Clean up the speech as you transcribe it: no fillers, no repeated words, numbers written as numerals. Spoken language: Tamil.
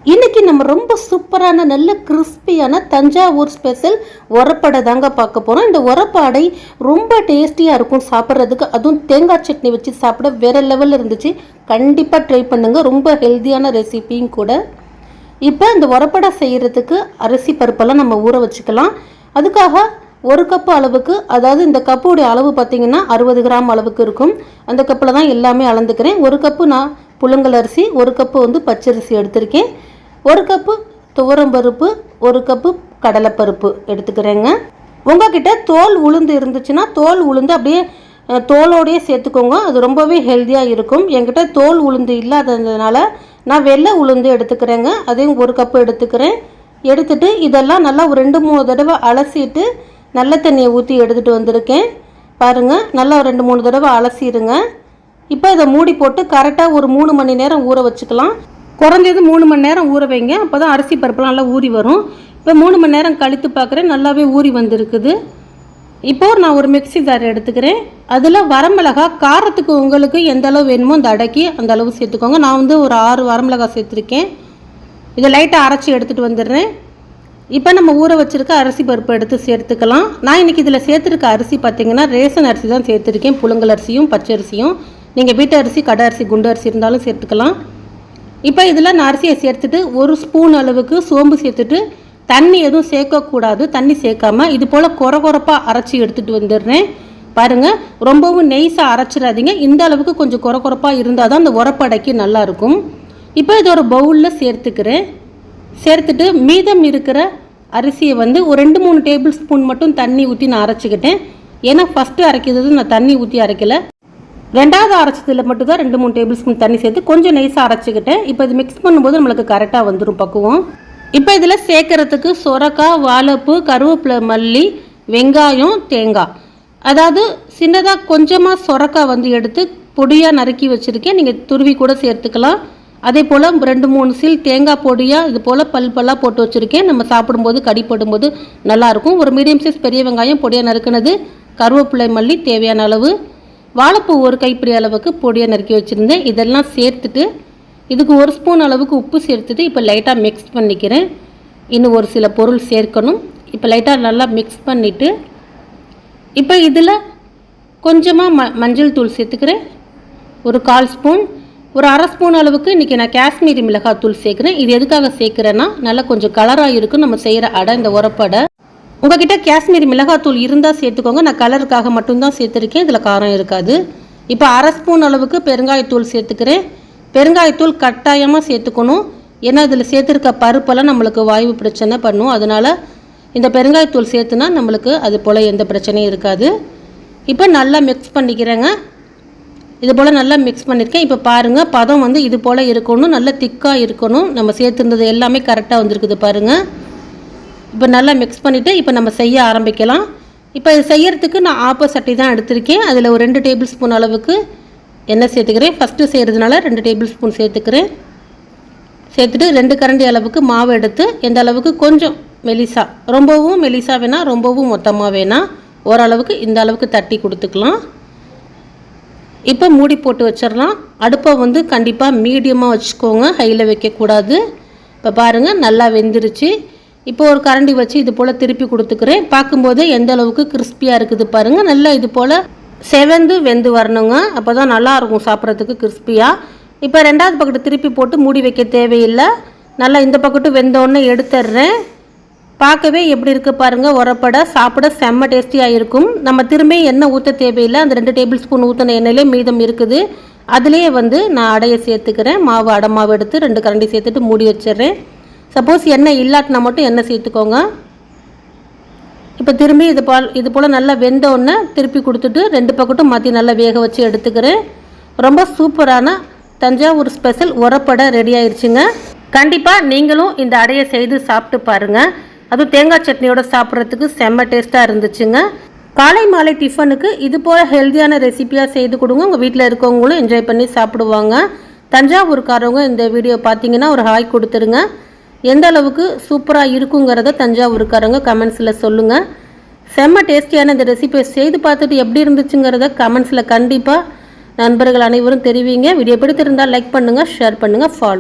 இன்னைக்கு நம்ம ரொம்ப சூப்பரான நல்ல கிறிஸ்பியான தஞ்சாவூர் ஸ்பெஷல் உரப்படை தாங்க பார்க்க போகிறோம். இந்த உரப்பாடை ரொம்ப டேஸ்டியாக இருக்கும் சாப்பிட்றதுக்கு. அதுவும் தேங்காய் சட்னி வச்சு சாப்பிட வேறு லெவலில் இருந்துச்சு. கண்டிப்பாக ட்ரை பண்ணுங்கள். ரொம்ப ஹெல்த்தியான ரெசிபியும் கூட. இப்போ இந்த உரப்படை செய்கிறதுக்கு அரிசி பருப்பெல்லாம் நம்ம ஊற வச்சுக்கலாம். அதுக்காக ஒரு கப்பு அளவுக்கு, அதாவது இந்த கப்புடைய அளவு பார்த்திங்கன்னா 60 கிராம் அளவுக்கு இருக்கும். அந்த கப்பில் தான் எல்லாமே அளந்துக்கிறேன். ஒரு கப்பு நான் புழுங்கல் அரிசி, ஒரு கப்பு வந்து பச்சரிசி எடுத்திருக்கேன். ஒரு கப்பு துவரம்பருப்பு, ஒரு கப்பு கடலைப்பருப்பு எடுத்துக்கிறேங்க. உங்ககிட்ட தோல் உளுந்து இருந்துச்சுன்னா தோல் உளுந்து அப்படியே தோலோடையே சேர்த்துக்கோங்க. அது ரொம்பவே ஹெல்த்தியாக இருக்கும். என்கிட்ட தோல் உளுந்து இல்லாததுனால நான் வெள்ளை உளுந்து எடுத்துக்கிறேங்க. அதையும் ஒரு கப்பு எடுத்துக்கிறேன். எடுத்துகிட்டு இதெல்லாம் நல்லா ஒரு 2-3 தடவை அலசிட்டு நல்ல தண்ணியை ஊற்றி எடுத்துகிட்டு வந்திருக்கேன். பாருங்கள், நல்லா 2-3 தடவை அலசிடுங்க. இப்போ இதை மூடி போட்டு கரெக்டாக ஒரு 3 மணி நேரம் ஊற வச்சுக்கலாம். குறைஞ்சது 3 மணி நேரம் ஊற வைங்க. அப்போ தான் அரிசி பருப்புலாம் நல்லா ஊறி வரும். இப்போ 3 மணி நேரம் கழித்து பார்க்குறேன், நல்லாவே ஊறி வந்திருக்குது. இப்போது நான் ஒரு மிக்ஸி ஜார் எடுத்துக்கிறேன். அதில் வரமிளகா காரத்துக்கு உங்களுக்கு எந்த அளவு வேணுமோ அந்த அடக்கி அந்த அளவு சேர்த்துக்கோங்க. நான் வந்து ஒரு 6 வரமிளகாய் சேர்த்துருக்கேன். இதை லைட்டாக அரைச்சி எடுத்துகிட்டு வந்துடுறேன். இப்போ நம்ம ஊற வச்சுருக்க அரிசி பருப்பு எடுத்து சேர்த்துக்கலாம். நான் இன்றைக்கி இதில் சேர்த்துருக்க அரிசி பார்த்திங்கன்னா ரேஷன் அரிசி தான் சேர்த்துருக்கேன். புழுங்கல் அரிசியும் பச்சரிசியும். நீங்கள் வீட்டு அரிசி, கடை அரிசி, குண்டு அரிசி இருந்தாலும் சேர்த்துக்கலாம். இப்போ இதில் நான் அரிசியை சேர்த்துட்டு 1 ஸ்பூன் அளவுக்கு சோம்பு சேர்த்துட்டு தண்ணி எதுவும் சேர்க்கக்கூடாது. தண்ணி சேர்க்காமல் இது போல் கொரகொரப்பாக அரைச்சி எடுத்துகிட்டு வந்துடுறேன். பாருங்கள், ரொம்பவும் நெய்ஸாக அரைச்சிடாதீங்க. இந்த அளவுக்கு கொஞ்சம் கொரகொரப்பாக இருந்தால் தான் அந்த உரப்படைக்கு நல்லாயிருக்கும். இப்போ இது ஒரு பவுலில் சேர்த்துக்கிறேன். சேர்த்துட்டு மீதம் இருக்கிற அரிசியை வந்து ஒரு 2-3 டேபிள் ஸ்பூன் மட்டும் தண்ணி ஊற்றி நான் அரைச்சிக்கிட்டேன். ஏன்னா ஃபஸ்ட்டு அரைக்கிறது நான் தண்ணி ஊற்றி அரைக்கலை. ரெண்டாவது அரைச்சதில் மட்டும் தான் 2-3 டேபிள் ஸ்பூன் தண்ணி சேர்த்து கொஞ்சம் நெய்ஸாக அரைச்சிக்கிட்டேன். இப்போ இது மிக்ஸ் பண்ணும்போது நம்மளுக்கு கரெக்டாக வந்துடும் பக்குவம். இப்போ இதில் சேர்க்குறதுக்கு சொரக்காய், வாழைப்பூ, கருவேப்பிலை, மல்லி, வெங்காயம், தேங்காய். அதாவது சின்னதாக கொஞ்சமாக சொரக்காய் வந்து எடுத்து பொடியாக நறுக்கி வச்சுருக்கேன். நீங்கள் துருவி கூட சேர்த்துக்கலாம். அதே போல் 2-3 சீல் தேங்காய் பொடியாக இது போல் பல்லாக போட்டு வச்சுருக்கேன். நம்ம சாப்பிடும்போது கடிப்படும்போது நல்லாயிருக்கும். ஒரு மீடியம் சைஸ் பெரிய வெங்காயம் பொடியாக நறுக்குனது, கருவேப்பிலை, மல்லி தேவையான அளவு, வாழைப்பூ ஒரு கைப்பிடி அளவுக்கு பொடியாக நறுக்கி வச்சுருந்தேன். இதெல்லாம் சேர்த்துட்டு இதுக்கு 1 ஸ்பூன் அளவுக்கு உப்பு சேர்த்துட்டு இப்போ லைட்டாக மிக்ஸ் பண்ணிக்கிறேன். இன்னும் ஒரு சில பொருள் சேர்க்கணும். இப்போ லைட்டாக நல்லா மிக்ஸ் பண்ணிவிட்டு இப்போ இதில் கொஞ்சமாக மஞ்சள் தூள் சேர்த்துக்கிறேன். ஒரு 1/4 ஸ்பூன், ஒரு 1/2 ஸ்பூன் அளவுக்கு இன்றைக்கி நான் காஷ்மீரி மிளகாய் தூள் சேர்க்குறேன். இது எதுக்காக சேர்க்குறேன்னா நல்லா கொஞ்சம் கலராக இருக்கும் நம்ம செய்கிற அடை, இந்த உரப்படை. உங்கள்கிட்ட காஷ்மீரி மிளகாத்தூள் இருந்தால் சேர்த்துக்கோங்க. நான் கலருக்காக மட்டும்தான் சேர்த்துருக்கேன். இதில் காரம் இருக்காது. இப்போ 1/2 ஸ்பூன் அளவுக்கு பெருங்காயத்தூள் சேர்த்துக்கிறேன். பெருங்காயத்தூள் கட்டாயமாக சேர்த்துக்கணும். ஏன்னா இதில் சேர்த்துருக்க பருப்பெல்லாம் நம்மளுக்கு வாய்வு பிரச்சனை பண்ணும். அதனால் இந்த பெருங்காயத்தூள் சேர்த்துனா நம்மளுக்கு அது போல் எந்த பிரச்சனையும் இருக்காது. இப்போ நல்லா மிக்ஸ் பண்ணிக்கிறேங்க. இது போல் நல்லா மிக்ஸ் பண்ணியிருக்கேன். இப்போ பாருங்கள், பதம் வந்து இது போல் இருக்கணும். நல்லா திக்காக இருக்கணும். நம்ம சேர்த்துருந்தது எல்லாமே கரெக்டாக வந்திருக்குது பாருங்கள். இப்போ நல்லா மிக்ஸ் பண்ணிவிட்டு இப்போ நம்ம செய்ய ஆரம்பிக்கலாம். இப்போ இது செய்கிறதுக்கு நான் சட்டி தான் எடுத்திருக்கேன். அதில் ஒரு 2 டேபிள் ஸ்பூன் அளவுக்கு எண்ணெய் சேர்த்துக்கிறேன். ஃபஸ்ட்டு செய்கிறதுனால 2 டேபிள் ஸ்பூன் சேர்த்துக்கிறேன். சேர்த்துட்டு 2 கரண்டி அளவுக்கு மாவு எடுத்து எந்த அளவுக்கு கொஞ்சம் மெலிசா, ரொம்பவும் மெலிசா வேணாம், ரொம்பவும் மொத்தமாக வேணாம், ஓரளவுக்கு இந்த அளவுக்கு தட்டி கொடுத்துக்கலாம். இப்போ மூடி போட்டு வச்சிடலாம். அடுப்பை வந்து கண்டிப்பாக மீடியமாக வச்சுக்கோங்க, ஹையில் வைக்கக்கூடாது. இப்போ பாருங்கள், நல்லா வெந்துருச்சு. இப்போ ஒரு கரண்டி வச்சு இது போல் திருப்பி கொடுத்துக்கிறேன். பார்க்கும்போதே எந்த அளவுக்கு கிறிஸ்பியாக இருக்குது பாருங்கள். நல்லா இது போல் செவந்து வெந்து வரணுங்க. அப்போ தான் நல்லாயிருக்கும் சாப்பிட்றதுக்கு கிறிஸ்பியாக. இப்போ 2வது பக்கெட்டு திருப்பி போட்டு மூடி வைக்க தேவையில்லை. நல்லா இந்த பக்கெட்டு வெந்தோடனே எடுத்துடுறேன். பார்க்கவே எப்படி இருக்குது பாருங்கள். உரப்படை சாப்பிட செம்ம டேஸ்டியாக இருக்கும். நம்ம திரும்பி எண்ணெய் ஊற்ற தேவையில்லை. அந்த 2 டேபிள் ஸ்பூன் ஊற்றின எண்ணெயிலே மீதம் இருக்குது. அதுலேயே வந்து நான் அடையை சேர்த்துக்கிறேன். மாவு, அடை மாவு எடுத்து 2 கரண்டி சேர்த்துட்டு மூடி வச்சிடுறேன். சப்போஸ் எண்ணெய் இல்லாட்டினா மட்டும் எண்ணெய் சேர்த்துக்கோங்க. இப்போ திரும்பி இது போல் நல்லா வெந்தோடனே திருப்பி கொடுத்துட்டு 2 பக்கெட்டும் மாற்றி நல்லா வேக வச்சு எடுத்துக்கிறேன். ரொம்ப சூப்பரான தஞ்சாவூர் ஸ்பெஷல் உரப்படை ரெடி ஆயிடுச்சுங்க. கண்டிப்பாக நீங்களும் இந்த அடையை செய்து சாப்பிட்டு பாருங்கள். அதுவும் தேங்காய் சட்னியோட சாப்பிட்றதுக்கு செம்ம டேஸ்ட்டாக இருந்துச்சுங்க. காலை மாலை டிஃபனுக்கு இது போல் ஹெல்த்தியான ரெசிபியாக செய்து கொடுங்க. உங்கள் வீட்டில் இருக்கவங்களும் என்ஜாய் பண்ணி சாப்பிடுவாங்க. தஞ்சாவூர்காரவங்க இந்த வீடியோ பார்த்தீங்கன்னா ஒரு ஹாய் கொடுத்துருங்க. எந்த அளவுக்கு சூப்பராக இருக்குங்கிறத தஞ்சாவூர்காரங்க கமெண்ட்ஸில் சொல்லுங்கள். செம்ம டேஸ்டியான இந்த ரெசிபியை செய்து பார்த்துட்டு எப்படி இருந்துச்சுங்கிறத கமெண்ட்ஸில் கண்டிப்பாக நண்பர்கள் அனைவரும் தெரிவிங்க. வீடியோ பிடித்திருந்தால் லைக் பண்ணுங்கள், ஷேர் பண்ணுங்கள், ஃபாலோ